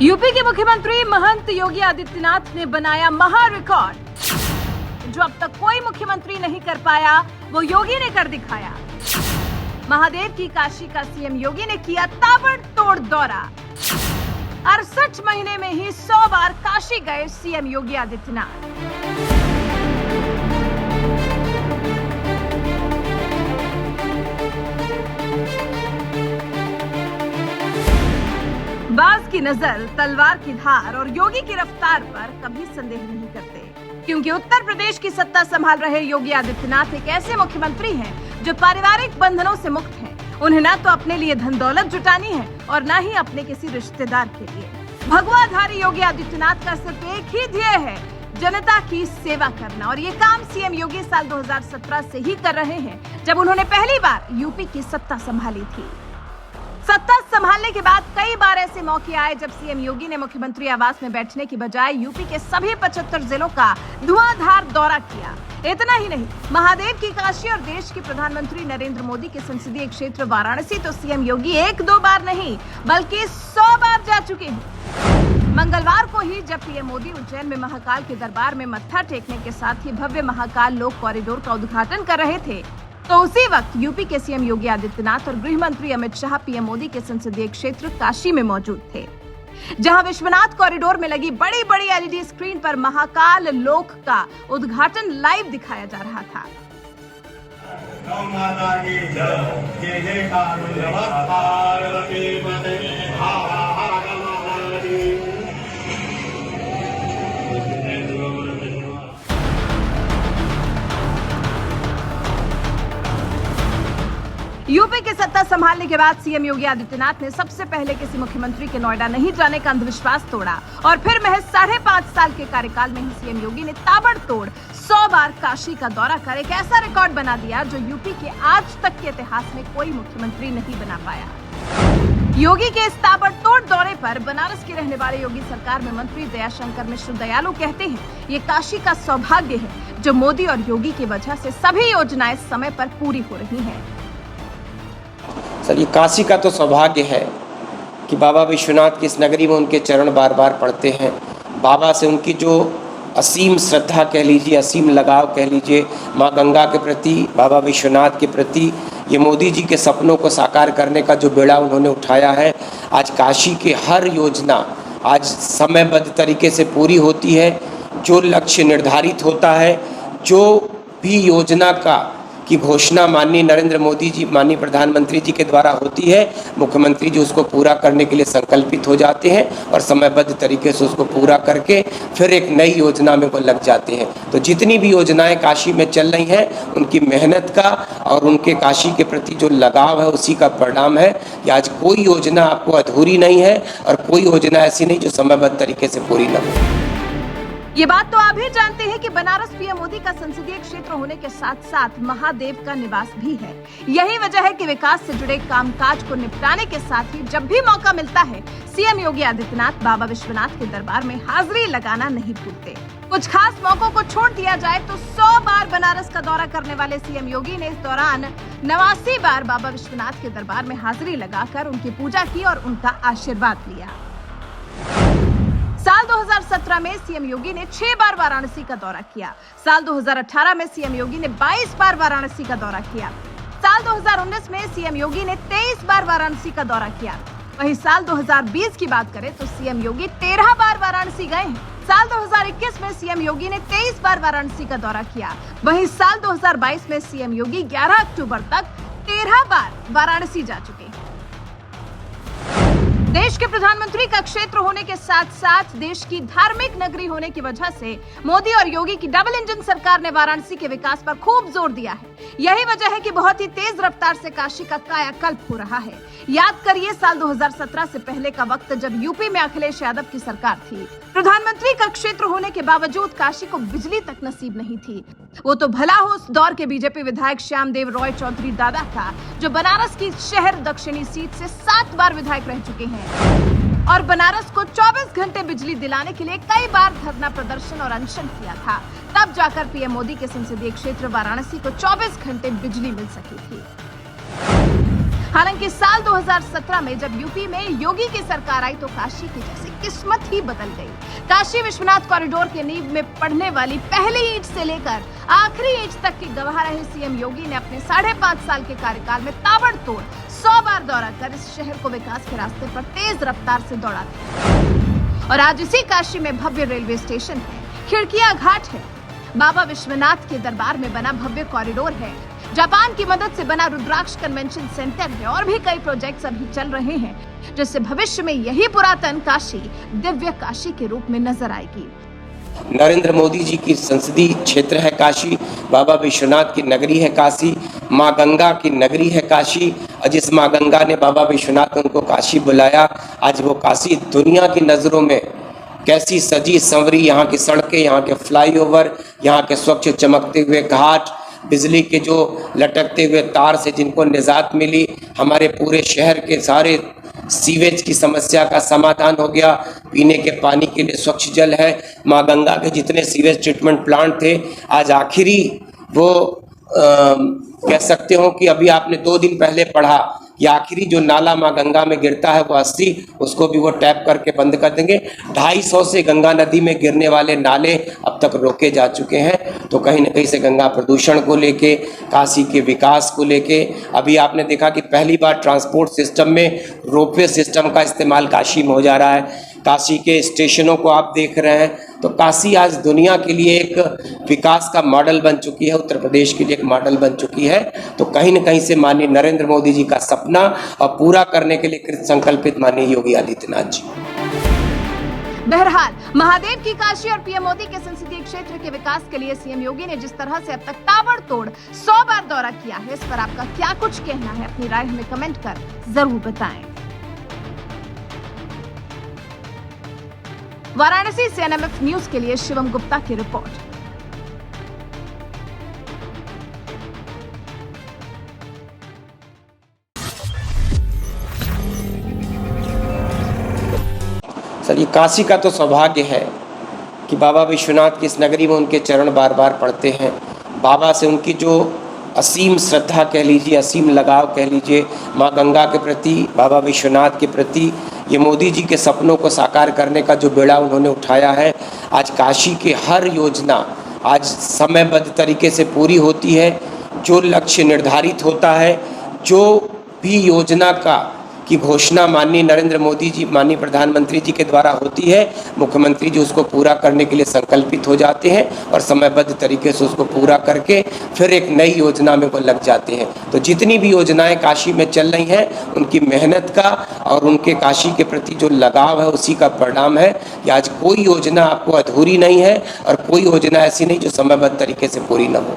UP के मुख्यमंत्री महंत योगी आदित्यनाथ ने बनाया महा रिकॉर्ड। जो अब तक कोई मुख्यमंत्री नहीं कर पाया, वो योगी ने कर दिखाया। महादेव की काशी का सीएम योगी ने किया ताबड़तोड़ दौरा। 68 महीने में ही 100 बार काशी गए सीएम योगी आदित्यनाथ। बाज की नजर, तलवार की धार और योगी की रफ्तार पर कभी संदेह नहीं करते, क्योंकि उत्तर प्रदेश की सत्ता संभाल रहे योगी आदित्यनाथ एक ऐसे मुख्यमंत्री हैं जो पारिवारिक बंधनों से मुक्त हैं। उन्हें न तो अपने लिए धन दौलत जुटानी है और न ही अपने किसी रिश्तेदार के लिए। भगवाधारी योगी आदित्यनाथ का सिर्फ एक ही ध्येय है, जनता की सेवा करना। और ये काम सीएम योगी साल 2017 से ही कर रहे हैं, जब उन्होंने पहली बार यूपी की सत्ता संभाली थी। सत्ता संभालने के बाद कई बार ऐसे मौके आए जब सीएम योगी ने मुख्यमंत्री आवास में बैठने की बजाय यूपी के सभी 75 जिलों का धुआंधार दौरा किया। इतना ही नहीं, महादेव की काशी और देश के प्रधानमंत्री नरेंद्र मोदी के संसदीय क्षेत्र वाराणसी तो सीएम योगी 1-2 बार नहीं बल्कि 100 बार जा चुके हैं। मंगलवार को ही जब पीएम मोदी उज्जैन में महाकाल के दरबार में मत्था टेकने के साथ ही भव्य महाकाल लोक कॉरिडोर का उद्घाटन कर रहे थे, तो उसी वक्त यूपी के सीएम योगी आदित्यनाथ और गृह मंत्री अमित शाह पीएम मोदी के संसदीय क्षेत्र काशी में मौजूद थे, जहां विश्वनाथ कॉरिडोर में लगी बड़ी बड़ी एलईडी स्क्रीन पर महाकाल लोक का उद्घाटन लाइव दिखाया जा रहा था। यूपी की सत्ता संभालने के बाद सीएम योगी आदित्यनाथ ने सबसे पहले किसी मुख्यमंत्री के नोएडा नहीं जाने का अंधविश्वास तोड़ा और फिर महज 5.5 साल के कार्यकाल में ही सीएम योगी ने ताबड़तोड़ 100 बार काशी का दौरा कर एक ऐसा रिकॉर्ड बना दिया जो यूपी के आज तक के इतिहास में कोई मुख्यमंत्री नहीं बना पाया। योगी के इस ताबड़तोड़ दौरे पर बनारस के रहने वाले योगी सरकार में मंत्री दयाशंकर मिश्र दयालु कहते हैं, ये काशी का सौभाग्य है जो मोदी और योगी की वजह से सभी योजनाएं समय पर पूरी हो रही है। सर, ये काशी का तो सौभाग्य है कि बाबा विश्वनाथ की इस नगरी में उनके चरण बार बार पड़ते हैं। बाबा से उनकी जो असीम श्रद्धा कह लीजिए, असीम लगाव कह लीजिए, माँ गंगा के प्रति, बाबा विश्वनाथ के प्रति, ये मोदी जी के सपनों को साकार करने का जो बेड़ा उन्होंने उठाया है, आज काशी की हर योजना आज समयबद्ध तरीके से पूरी होती है। जो लक्ष्य निर्धारित होता है, जो भी योजना की घोषणा माननीय नरेंद्र मोदी जी, माननीय प्रधानमंत्री जी के द्वारा होती है, मुख्यमंत्री जी उसको पूरा करने के लिए संकल्पित हो जाते हैं और समयबद्ध तरीके से उसको पूरा करके फिर एक नई योजना में वो लग जाते हैं। तो जितनी भी योजनाएं काशी में चल रही हैं, उनकी मेहनत का और उनके काशी के प्रति जो लगाव है, उसी का परिणाम है कि आज कोई योजना आपको अधूरी नहीं है और कोई योजना ऐसी नहीं जो समयबद्ध तरीके से पूरी न हो। ये बात तो आप भी जानते हैं कि बनारस पीएम मोदी का संसदीय क्षेत्र होने के साथ साथ महादेव का निवास भी है। यही वजह है कि विकास से जुड़े कामकाज को निपटाने के साथ ही जब भी मौका मिलता है, सीएम योगी आदित्यनाथ बाबा विश्वनाथ के दरबार में हाजिरी लगाना नहीं भूलते। कुछ खास मौकों को छोड़ दिया जाए तो 100 बार बनारस का दौरा करने वाले सीएम योगी ने इस दौरान 89 बार बाबा विश्वनाथ के दरबार में हाजिरी लगाकर उनकी पूजा की और उनका आशीर्वाद लिया। साल 2017 में सीएम योगी ने 6 बार वाराणसी का दौरा किया। साल 2018 में सीएम योगी ने 22 बार वाराणसी का दौरा किया। साल 2019 में सीएम योगी ने 23 बार वाराणसी का दौरा किया। वहीं साल 2020 की बात करें तो सीएम योगी 13 बार वाराणसी गए हैं। साल 2021 में सीएम योगी ने 23 बार वाराणसी का दौरा किया। वहीं साल 2022 में सीएम योगी 11 अक्टूबर तक 13 बार वाराणसी जा चुके हैं। देश के प्रधानमंत्री का क्षेत्र होने के साथ साथ देश की धार्मिक नगरी होने की वजह से मोदी और योगी की डबल इंजन सरकार ने वाराणसी के विकास पर खूब जोर दिया है। यही वजह है कि बहुत ही तेज रफ्तार से काशी का कायाकल्प हो रहा है। याद करिए साल 2017 से पहले का वक्त जब यूपी में अखिलेश यादव की सरकार थी। प्रधानमंत्री का क्षेत्र होने के बावजूद काशी को बिजली तक नसीब नहीं थी। वो तो भला हो उस दौर के बीजेपी विधायक श्यामदेव रॉय चौधरी दादा का, जो बनारस की शहर दक्षिणी सीट से 7 बार विधायक रह चुके हैं और बनारस को 24 घंटे बिजली दिलाने के लिए कई बार धरना प्रदर्शन और अनशन किया था। तब जाकर पीएम मोदी के संसदीय क्षेत्र वाराणसी को 24 घंटे बिजली मिल सकी थी। हालांकि साल 2017 में जब यूपी में योगी की सरकार आई तो काशी के जैसे किस्मत ही बदल गई। काशी विश्वनाथ कॉरिडोर के नींव में पड़ने वाली पहली ईंट से लेकर आखिरी ईंट तक की गवाह रहे सीएम योगी ने अपने 5.5 साल के कार्यकाल में ताबड़तोड़ 100 बार दौरा कर इस शहर को विकास के रास्ते पर तेज रफ्तार से दौड़ा दिया। और आज इसी काशी में भव्य रेलवे स्टेशन है, खिड़कियां घाट है, बाबा विश्वनाथ के दरबार में बना भव्य कॉरिडोर है, जापान की मदद से बना रुद्राक्ष कन्वेंशन सेंटर है और भी कई प्रोजेक्ट्स अभी चल रहे हैं, जिससे भविष्य में यही पुरातन काशी दिव्य काशी के रूप में नजर आएगी। नरेंद्र मोदी जी की संसदीय क्षेत्र है काशी, बाबा विश्वनाथ की नगरी है काशी, माँ गंगा की नगरी है काशी। और जिस माँ गंगा ने बाबा विश्वनाथ ने उनको काशी बुलाया, आज वो काशी दुनिया की नज़रों में कैसी सजी संवरी, यहाँ की सड़कें, यहाँ के फ्लाईओवर, यहाँ के स्वच्छ चमकते हुए घाट, बिजली के जो लटकते हुए तार से जिनको निजात मिली, हमारे पूरे शहर के सारे सीवेज की समस्या का समाधान हो गया, पीने के पानी के लिए स्वच्छ जल है। माँ गंगा के जितने सीवेज ट्रीटमेंट प्लांट थे, आज आखिरी वो कह सकते हो कि अभी आपने 2 दिन पहले पढ़ा, या आखिरी जो नाला माँ गंगा में गिरता है वो 80, उसको भी वो टैप करके बंद कर देंगे। 250 से गंगा नदी में गिरने वाले नाले अब तक रोके जा चुके हैं। तो कहीं न कहीं से गंगा प्रदूषण को लेके, काशी के विकास को लेके, अभी आपने देखा कि पहली बार ट्रांसपोर्ट सिस्टम में रोपवे सिस्टम का इस्तेमाल काशी में हो जा रहा है। काशी के स्टेशनों को आप देख रहे हैं, तो काशी आज दुनिया के लिए एक विकास का मॉडल बन चुकी है, उत्तर प्रदेश के लिए एक मॉडल बन चुकी है। तो कहीं न कहीं से माननीय नरेंद्र मोदी जी का सपना और पूरा करने के लिए कृत संकल्पित माननीय योगी आदित्यनाथ जी। बहरहाल महादेव की काशी और पीएम मोदी के संसदीय क्षेत्र के विकास के लिए सीएम योगी ने जिस तरह से अब तक ताबड़तोड़ 100 बार दौरा किया है, इस पर आपका क्या कुछ कहना है? अपनी राय हमें कमेंट कर जरूर बताएं। वाराणसी से एनएमएफ न्यूज के लिए शिवम गुप्ता की रिपोर्ट। सर, ये काशी का तो सौभाग्य है कि बाबा विश्वनाथ की इस नगरी में उनके चरण बार बार पड़ते हैं। बाबा से उनकी जो असीम श्रद्धा कह लीजिए, असीम लगाव कह लीजिए, माँ गंगा के प्रति, बाबा विश्वनाथ के प्रति, ये मोदी जी के सपनों को साकार करने का जो बेड़ा उन्होंने उठाया है, आज काशी की हर योजना आज समयबद्ध तरीके से पूरी होती है। जो लक्ष्य निर्धारित होता है, जो भी योजना की घोषणा माननीय नरेंद्र मोदी जी, माननीय प्रधानमंत्री जी के द्वारा होती है, मुख्यमंत्री जी उसको पूरा करने के लिए संकल्पित हो जाते हैं और समयबद्ध तरीके से उसको पूरा करके फिर एक नई योजना में वो लग जाते हैं। तो जितनी भी योजनाएं काशी में चल रही हैं, उनकी मेहनत का और उनके काशी के प्रति जो लगाव है, उसी का परिणाम है कि आज कोई योजना आपको अधूरी नहीं है और कोई योजना ऐसी नहीं जो समयबद्ध तरीके से पूरी न हो।